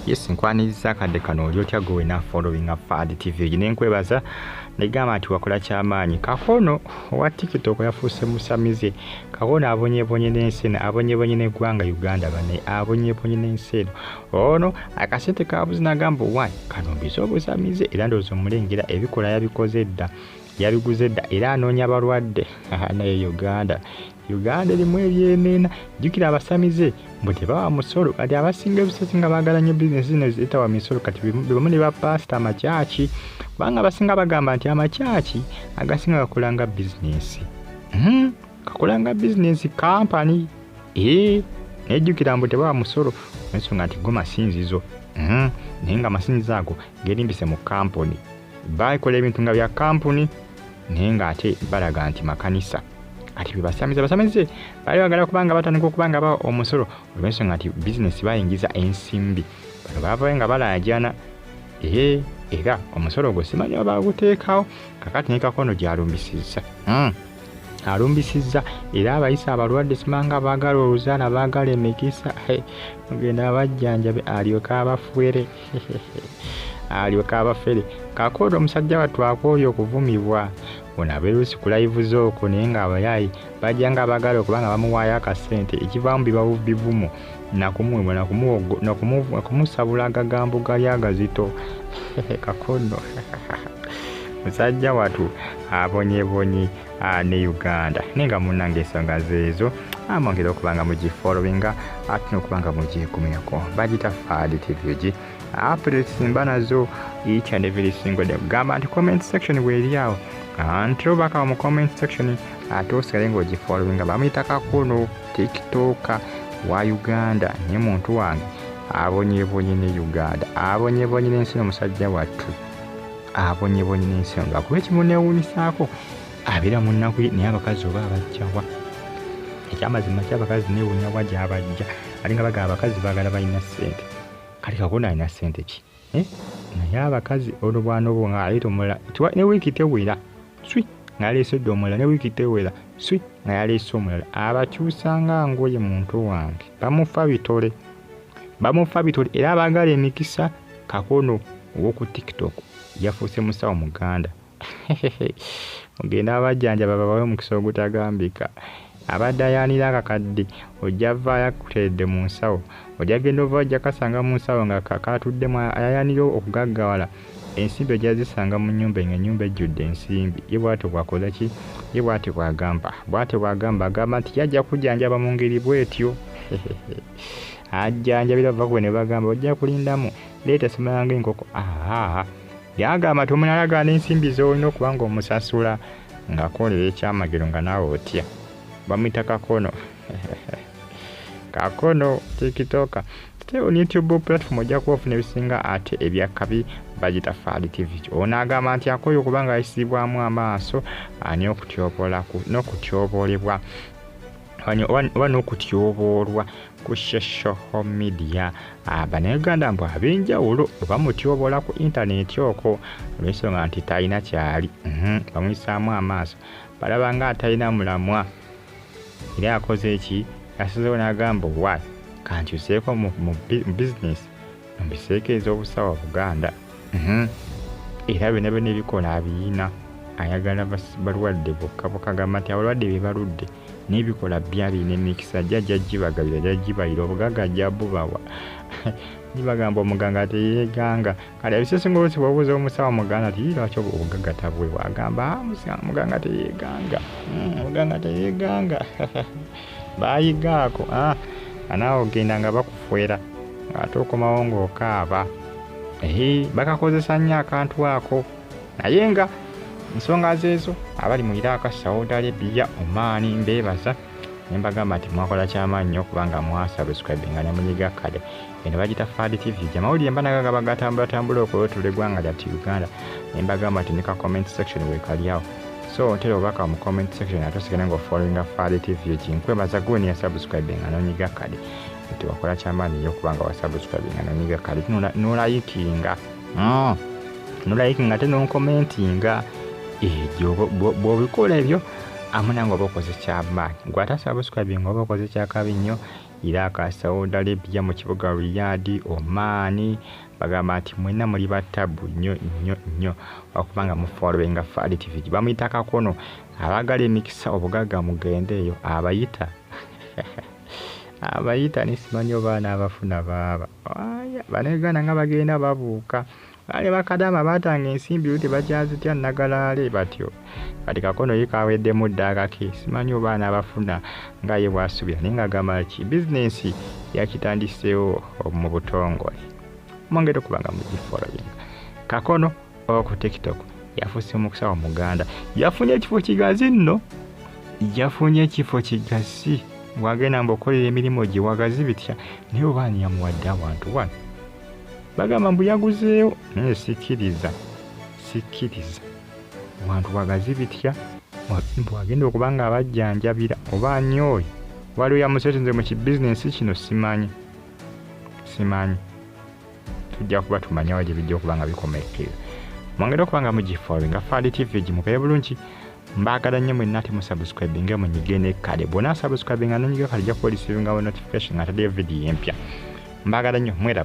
Yes, nkwaniriza kadde kano oli otya gwe na following Fad TV. Nenkwebaza negamba ati wakola kyamaanyi. Kakaono owa TikTok yafuuse musamize. Kakaono abonyebonye n'ensi eno, abonyebonye n'eggwanga Uganda bane, abonyebonye n'ensi eno. Ono akasente kabuzi n'agamba why kano mbize obusamize era ndowooza omulengera ebikola yabikoze dda. Yabiguze dda era anoonya abalwadde naye Uganda erimu ebyenena. Jjukira abasamize mbu tebawa musolo kati abasinga ebisasi nga baagala nnyo bizinesi zino ezitawa misolo kati bebamu ne bapasita amakyaki kubanga abasinga bagamba nti amakyaki agasinga gakolanga bizinesi. Gakolanga bizinesi kampani. Nejjukira mbu tebawa musolo ensonga nti go masinzizo. Naye nga amasinzizo ago gerimbise mu kampuni. Bakola ebintu nga bya kampuni naye ng'ate balaga nti makanisa. Ati bibasamize basamize bali bagala kubanga batandika okubanga ba omusolo olw'ensonga nti bizinesi bayingiza ensimbi bano baavayo nga balajana era omusolo gwo simanyi oba baguteekawo kakati ne Kakaono gy'alumbisizza alumbisizza era abayisa abalwadde simanga baagala oluzaana baagala emikisa mugenda abajjanjabe alyoka abafere Kakaono omusajja wattu akooye okuvumibwa ono abeerusi ku live zooko naye ng'abayayi bajja nga abagala okubanga bamuwaayo akasente ekivaamu bivumo nakumuwebwa nakumusabula agagambo gali agazito. Kakaono musajja wattu abonyebonye ne Uganda naye nga munnange ensonga zeezo amwongera okubanga mugifollowinga ate n'okubanga mugyekumirako bagita Fad TV. Updates mba nazo each and every single day. Gamba nti comment section weeri awo antro baka mu comment section ate osigale ng'ogifollowinga bamuyita Kakaono TikTok wa Uganda ne muntu wange abonyebonye ne Uganda abonyebonye n'ensi omusajja wattu abonyebonye n'ensi lwakuba ekimuneewunisaako abeera mu nnaku naye abakazi oba abajjawa ekyamazima ky'abakazi neewuunya wa gy'abajja alinga bagaba abakazi baagala balina ssente kati Kakaono alina ssente ki naye abakazi olwo bwana obwo ng'aleeta omulala ne wiiki tewera ng'aleesedde omulala ne wiiki tewera nga yaleese omulala abakyusa nga ngoye muntu wange bamufa bitole era baagala emikisa. Kakaono ow'oku TikTok yafuuse Musawo Muganda mugenda abajjanjaba babawe omukisa ogutagambika abadde ayanira akakadde ojja vaayo akuteredde mu nsawo ojja genda ova ojja kasanga mu nsawo nga kakatuddemu ayayanira okugaggawala ensimbi ojja zisanga mu nnyumba nga ennyumba ejjudde ensimbi ye bw'atyo bwakola ki ye bw'atyo bw'agamba agamba nti yajja kujjanjaba mu ngeri bw'etyo ajjanjabira bava kwe ne bagamba ojja kulindamu leeta simalanga enkoko yagamba nti omuntu alagaana ensimbi z'olina okuba nga omusasula ng'akolera ekyamagero nga naawe otya. Bamuyita Kakaono Kakaono TikTok on YouTube platform ojja kuba ofuna ebisinga ate ebyakabi bagita Fad TV. Ono agamba nti akooye okubanga ayisibwamu amaaso n'okutyoboolebwa oba n'okutyoboolwa ku social media. Bannayuganda mbu ab'enjawulo bamutyoboola ku intaneti okwo olw'ensonga nti talina kyali bamuyisaamu amaaso balaba nga atalina mulamwa era akoze eki yasazeewo n'agamba why kankyuseeko mu bizinesi mbiseeko ez'obusawo Buganda era byonna byonna ebikola abiyina ayagala balwadde bokka gamba nti abalwadde be baludde n'ebikola byalina emikisa jjajja gibagabira jjajjibayira obugagga jjabbubawa nibagamba omuganga teyeeganga kale ebisesinga olusi bwobuuza omusawo Muganda ti lwaki obugagga tabwewa agamba muganga teyeeganga bayigaako anaawe ogenda nga bakufwera ate okomawo ng'okaaba bakakozesa nnyo akantu ako naye nga ensonga zeezo abali mu Iraq, Saudi Arabia, Oman mbeebaza ne mbagamba nti mwakola kyamaanyi nnyo kubanga mwasubscribinga ne munyiga kale eno bagita Fad TV amawulire mba naga bagatambulatambula okwewetula eggwanga lyati Uganda ne mbagamba nti ne ka comment section weekali awo so otera obaka mu comment section ate osigale ng'ofollowinga Fad TV nkwebaza gwe ne yasubscribinga n'onyiga kale nti wakola kyamaanyi nnyo kubanga wasubscribinga n'onyiga kale nolayikinga ate n'onkomentinga bw'obikola ebyo amunanga oba okoze kyamaanyi gwe atasubscribinga oba okoze kyakabi nnyo Iraq, Saudi Arabia, mu kibuga Riyadh, Oman. Bagamba nti mwenna muli battabu nnyo okubanga mufollowinga Faali TV. Bamuyita Kakaono. Abagala emikisa obugagga mugendeeyo abayita abayita nisimanyi oba n'abafuna baaba banegana nga bagenda babuuka bale bakadama batanga ensimbi ute bakyazitya nagalaale batyo kati Kakaono yikawedde ddaaka ke simanyi oba n'abafuna nga ye bwasubira naye ng'agamba ki bizinensi yakitandiseewo mu butongole mwongere okubanga mugifollowinga. Kakaono ku TikTok yafuuse omukisa wa Muganda yafunye ekifo kigazi nno yafunye ekifo kigazi bwagenda mbokolera emirimu gye wagazi bitya naye obaani yamuwadde abantu wano bagamba mbu yaguzeewo naye sikkiriza wantu wagazi bitya bwagenda okubanga abajjanjabira obaani oyo waliwo yamuseetinze mu kibizinensi kino simanyi tujja kuba tumanyawo gye bijja okubanga bikomekerera. Mwongere okubanga mugifollowinga Faali TV gimubeere bulungi. Mbagala nnyo mwenna ate musubscribinge munyige n'ekkale bw'ona subscribinga n'onyiga kale ojja kuba receivingawo notification nga taddeyo vidiyo empya. Mbagala nnyo mweraba.